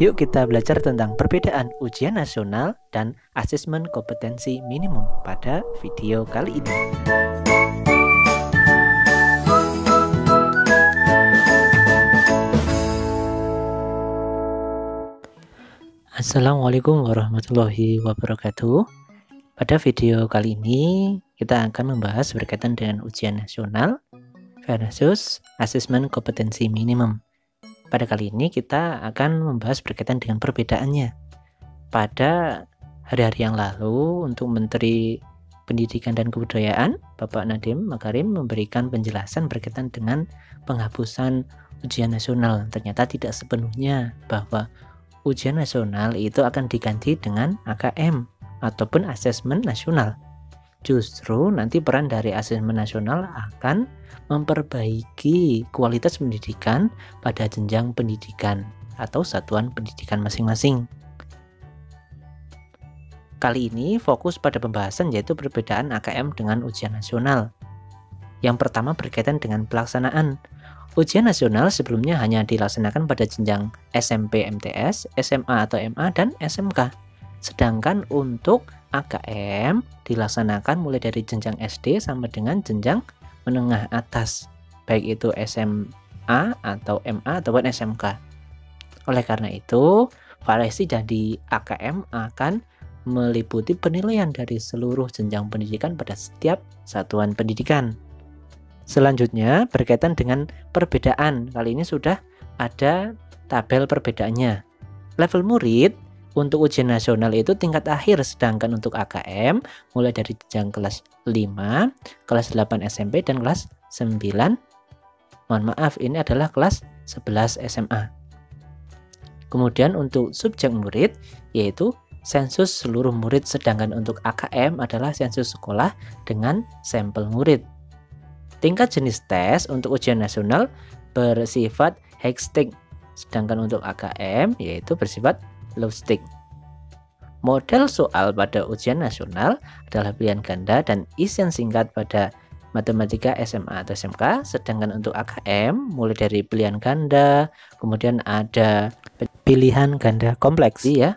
Yuk kita belajar tentang perbedaan ujian nasional dan asesmen kompetensi minimum pada video kali ini. Assalamualaikum warahmatullahi wabarakatuh. Pada video kali ini kita akan membahas berkaitan dengan ujian nasional versus asesmen kompetensi minimum. Pada kali ini kita akan membahas berkaitan dengan perbedaannya. Pada hari-hari yang lalu, untuk Menteri Pendidikan dan Kebudayaan, Bapak Nadiem Makarim memberikan penjelasan berkaitan dengan penghapusan ujian nasional. Ternyata tidak sepenuhnya bahwa ujian nasional itu akan diganti dengan AKM ataupun asesmen nasional. Justru nanti peran dari asesmen nasional akan memperbaiki kualitas pendidikan pada jenjang pendidikan atau satuan pendidikan masing-masing. Kali ini fokus pada pembahasan yaitu perbedaan AKM dengan ujian nasional. Yang pertama berkaitan dengan pelaksanaan. Ujian nasional sebelumnya hanya dilaksanakan pada jenjang SMP MTS, SMA atau MA, dan SMK. Sedangkan untuk AKM dilaksanakan mulai dari jenjang SD sampai dengan jenjang menengah atas, baik itu SMA atau MA ataupun SMK. Oleh karena itu, variasi dari AKM akan meliputi penilaian dari seluruh jenjang pendidikan pada setiap satuan pendidikan. Selanjutnya berkaitan dengan perbedaan. Kali ini sudah ada tabel perbedaannya. Level murid untuk ujian nasional itu tingkat akhir, sedangkan untuk AKM mulai dari jenjang kelas 5, kelas 8 SMP, dan kelas 9. Mohon maaf, ini adalah kelas 11 SMA. Kemudian untuk subjek murid yaitu sensus seluruh murid, sedangkan untuk AKM adalah sensus sekolah dengan sampel murid. Tingkat jenis tes untuk ujian nasional bersifat high-stake, sedangkan untuk AKM yaitu bersifat low-stake. Model soal pada ujian nasional adalah pilihan ganda dan isian singkat pada matematika SMA atau SMK, sedangkan untuk AKM mulai dari pilihan ganda, kemudian ada pilihan ganda kompleks ya,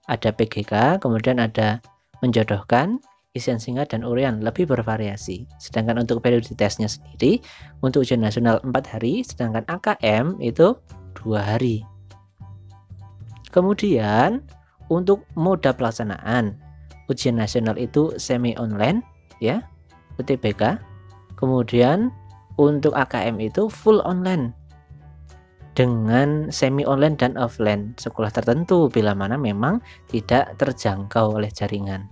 ada PGK, kemudian ada menjodohkan, isian singkat, dan uraian, lebih bervariasi. Sedangkan untuk periode tesnya sendiri untuk ujian nasional 4 hari, sedangkan AKM itu 2 hari. Kemudian untuk moda pelaksanaan ujian nasional itu semi online ya, UTBK. Kemudian untuk AKM itu full online dengan semi online dan offline sekolah tertentu bila mana memang tidak terjangkau oleh jaringan.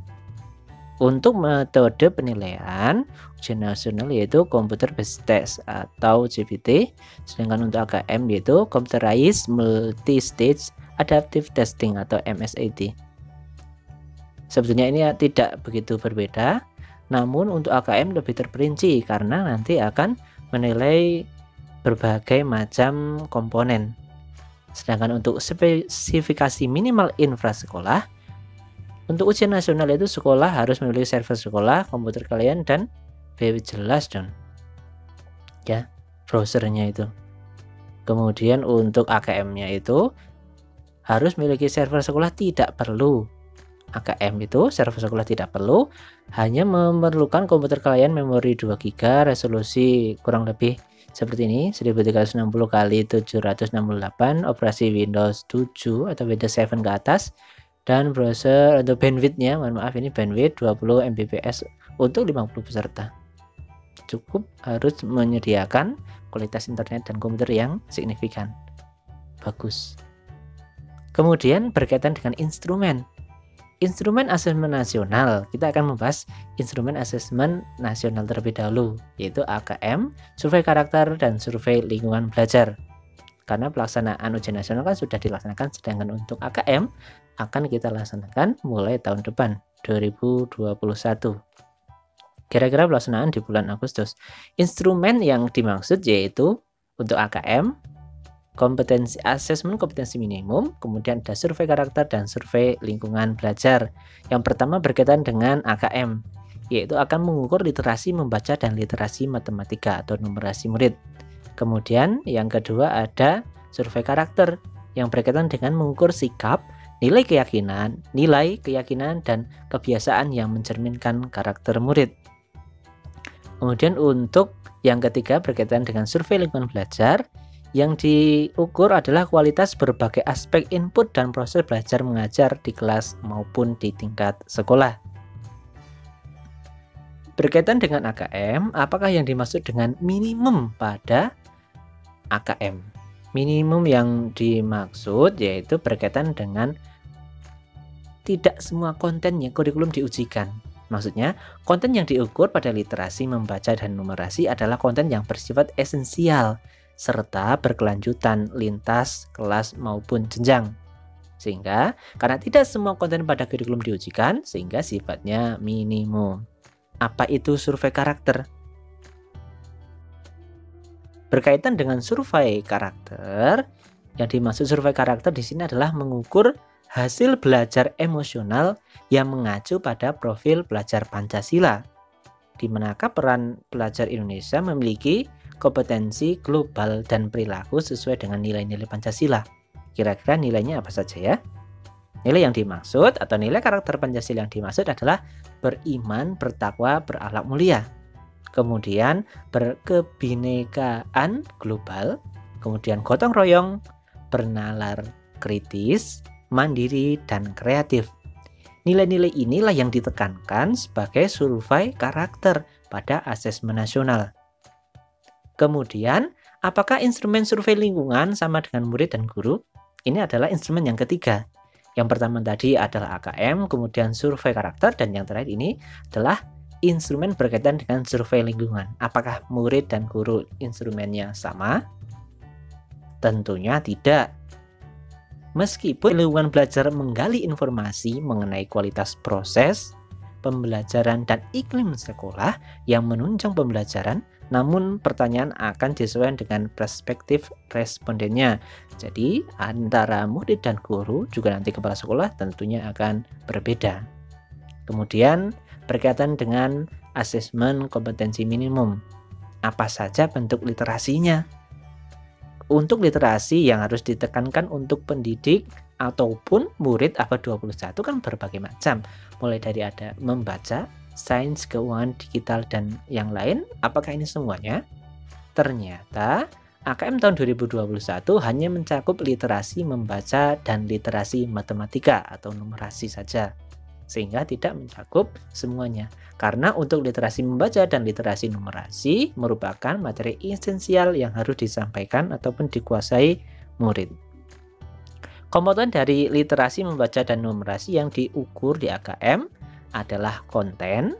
Untuk metode penilaian ujian nasional yaitu computer based test atau CBT, sedangkan untuk AKM yaitu computerized multi stage adaptive testing atau MSAT. Sebetulnya ini tidak begitu berbeda, namun untuk AKM lebih terperinci karena nanti akan menilai berbagai macam komponen. Sedangkan untuk spesifikasi minimal infrasekolah, untuk ujian nasional itu sekolah harus memiliki server sekolah, komputer kalian, dan jelas dong ya, browsernya itu. Kemudian untuk AKM-nya itu harus memiliki server sekolah, tidak perlu. AKM itu server sekolah tidak perlu, hanya memerlukan komputer kalian, memori 2 GB, resolusi kurang lebih seperti ini 1360 x 768, operasi Windows 7 atau Windows 7 ke atas, dan browser atau bandwidthnya, mohon maaf ini bandwidth 20 Mbps untuk 50 peserta. Cukup harus menyediakan kualitas internet dan komputer yang signifikan bagus. Kemudian berkaitan dengan instrumen asesmen nasional, kita akan membahas instrumen asesmen nasional terlebih dahulu, yaitu AKM, survei karakter, dan survei lingkungan belajar. Karena pelaksanaan ujian nasional kan sudah dilaksanakan, sedangkan untuk AKM akan kita laksanakan mulai tahun depan 2021. Kira-kira pelaksanaan di bulan Agustus. Instrumen yang dimaksud yaitu untuk AKM asesmen kompetensi minimum, kemudian ada survei karakter dan survei lingkungan belajar. Yang pertama berkaitan dengan AKM, yaitu akan mengukur literasi membaca dan literasi matematika atau numerasi murid. Kemudian yang kedua ada survei karakter, yang berkaitan dengan mengukur sikap, nilai keyakinan, dan kebiasaan yang mencerminkan karakter murid. Kemudian untuk yang ketiga berkaitan dengan survei lingkungan belajar, yang diukur adalah kualitas berbagai aspek input dan proses belajar mengajar di kelas maupun di tingkat sekolah. Berkaitan dengan AKM, apakah yang dimaksud dengan minimum pada AKM? Minimum yang dimaksud yaitu berkaitan dengan tidak semua kontennya kurikulum diujikan. Maksudnya, konten yang diukur pada literasi membaca dan numerasi adalah konten yang bersifat esensial serta berkelanjutan lintas kelas maupun jenjang. Sehingga, karena tidak semua konten pada kurikulum diujikan, sehingga sifatnya minimum. Apa itu survei karakter? Berkaitan dengan survei karakter, yang dimaksud survei karakter di sini adalah mengukur hasil belajar emosional yang mengacu pada profil belajar Pancasila, di manakah peran pelajar Indonesia memiliki kompetensi global dan perilaku sesuai dengan nilai-nilai Pancasila. Kira-kira nilainya apa saja ya? Nilai yang dimaksud atau nilai karakter Pancasila yang dimaksud adalah beriman, bertakwa, berakhlak mulia. Kemudian berkebinekaan global, kemudian gotong royong, bernalar kritis, mandiri, dan kreatif. Nilai-nilai inilah yang ditekankan sebagai survei karakter pada asesmen nasional. Kemudian, apakah instrumen survei lingkungan sama dengan murid dan guru? Ini adalah instrumen yang ketiga. Yang pertama tadi adalah AKM, kemudian survei karakter, dan yang terakhir ini adalah instrumen berkaitan dengan survei lingkungan. Apakah murid dan guru instrumennya sama? Tentunya tidak. Meskipun lingkungan belajar menggali informasi mengenai kualitas proses, pembelajaran, dan iklim sekolah yang menunjang pembelajaran, namun pertanyaan akan disesuaikan dengan perspektif respondennya. Jadi antara murid dan guru, juga nanti kepala sekolah tentunya akan berbeda. Kemudian berkaitan dengan asesmen kompetensi minimum. Apa saja bentuk literasinya? Untuk literasi yang harus ditekankan untuk pendidik ataupun murid abad 21 kan berbagai macam. Mulai dari ada membaca, sains, keuangan, digital, dan yang lain. Apakah ini semuanya? Ternyata AKM tahun 2021 hanya mencakup literasi membaca dan literasi matematika atau numerasi saja, sehingga tidak mencakup semuanya. Karena untuk literasi membaca dan literasi numerasi merupakan materi esensial yang harus disampaikan ataupun dikuasai murid. Komponen dari literasi membaca dan numerasi yang diukur di AKM adalah konten,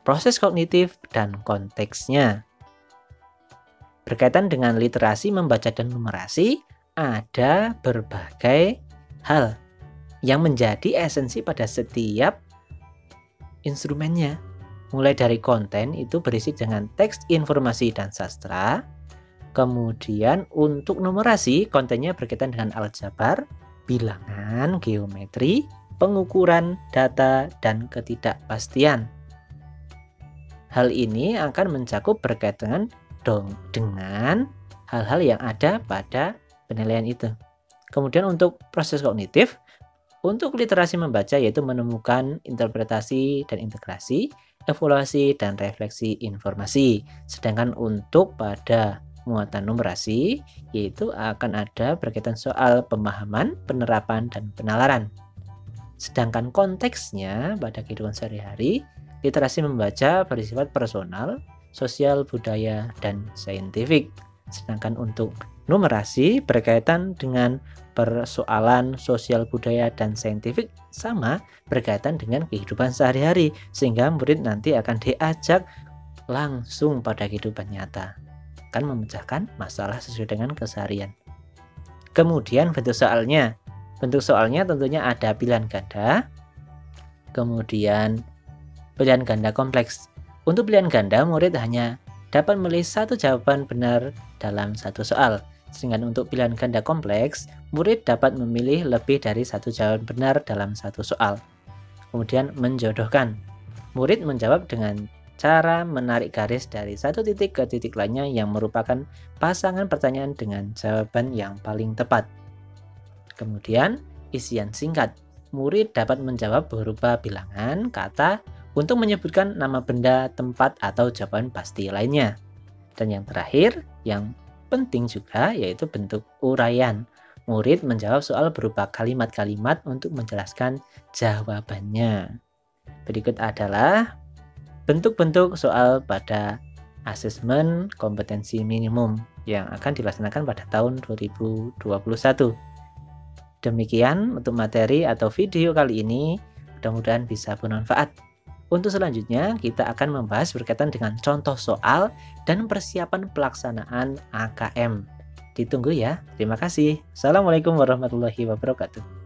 proses kognitif, dan konteksnya. Berkaitan dengan literasi membaca dan numerasi, ada berbagai hal yang menjadi esensi pada setiap instrumennya. Mulai dari konten itu berisi dengan teks, informasi, dan sastra. Kemudian untuk numerasi, kontennya berkaitan dengan aljabar, bilangan, geometri, pengukuran, data, dan ketidakpastian. Hal ini akan mencakup berkaitan dengan hal-hal yang ada pada penilaian itu. Kemudian untuk proses kognitif, untuk literasi membaca yaitu menemukan interpretasi dan integrasi, evaluasi, dan refleksi informasi. Sedangkan untuk pada muatan numerasi yaitu akan ada berkaitan soal pemahaman, penerapan, dan penalaran. Sedangkan konteksnya pada kehidupan sehari-hari, literasi membaca bersifat personal, sosial, budaya, dan saintifik. Sedangkan untuk numerasi berkaitan dengan persoalan sosial, budaya, dan saintifik sama berkaitan dengan kehidupan sehari-hari, sehingga murid nanti akan diajak langsung pada kehidupan nyata, akan memecahkan masalah sesuai dengan keseharian. Kemudian bentuk soalnya tentunya ada pilihan ganda, kemudian pilihan ganda kompleks. Untuk pilihan ganda, murid hanya dapat memilih satu jawaban benar dalam satu soal. Sedangkan untuk pilihan ganda kompleks, murid dapat memilih lebih dari satu jawaban benar dalam satu soal. Kemudian menjodohkan. Murid menjawab dengan cara menarik garis dari satu titik ke titik lainnya yang merupakan pasangan pertanyaan dengan jawaban yang paling tepat. Kemudian, isian singkat. Murid dapat menjawab berupa bilangan, kata, untuk menyebutkan nama benda, tempat, atau jawaban pasti lainnya. Dan yang terakhir, yang penting juga yaitu bentuk uraian. Murid menjawab soal berupa kalimat-kalimat untuk menjelaskan jawabannya. Berikut adalah bentuk-bentuk soal pada asesmen kompetensi minimum yang akan dilaksanakan pada tahun 2021. Demikian untuk materi atau video kali ini, mudah-mudahan bisa bermanfaat. Untuk selanjutnya, kita akan membahas berkaitan dengan contoh soal dan persiapan pelaksanaan AKM. Ditunggu ya. Terima kasih. Assalamualaikum warahmatullahi wabarakatuh.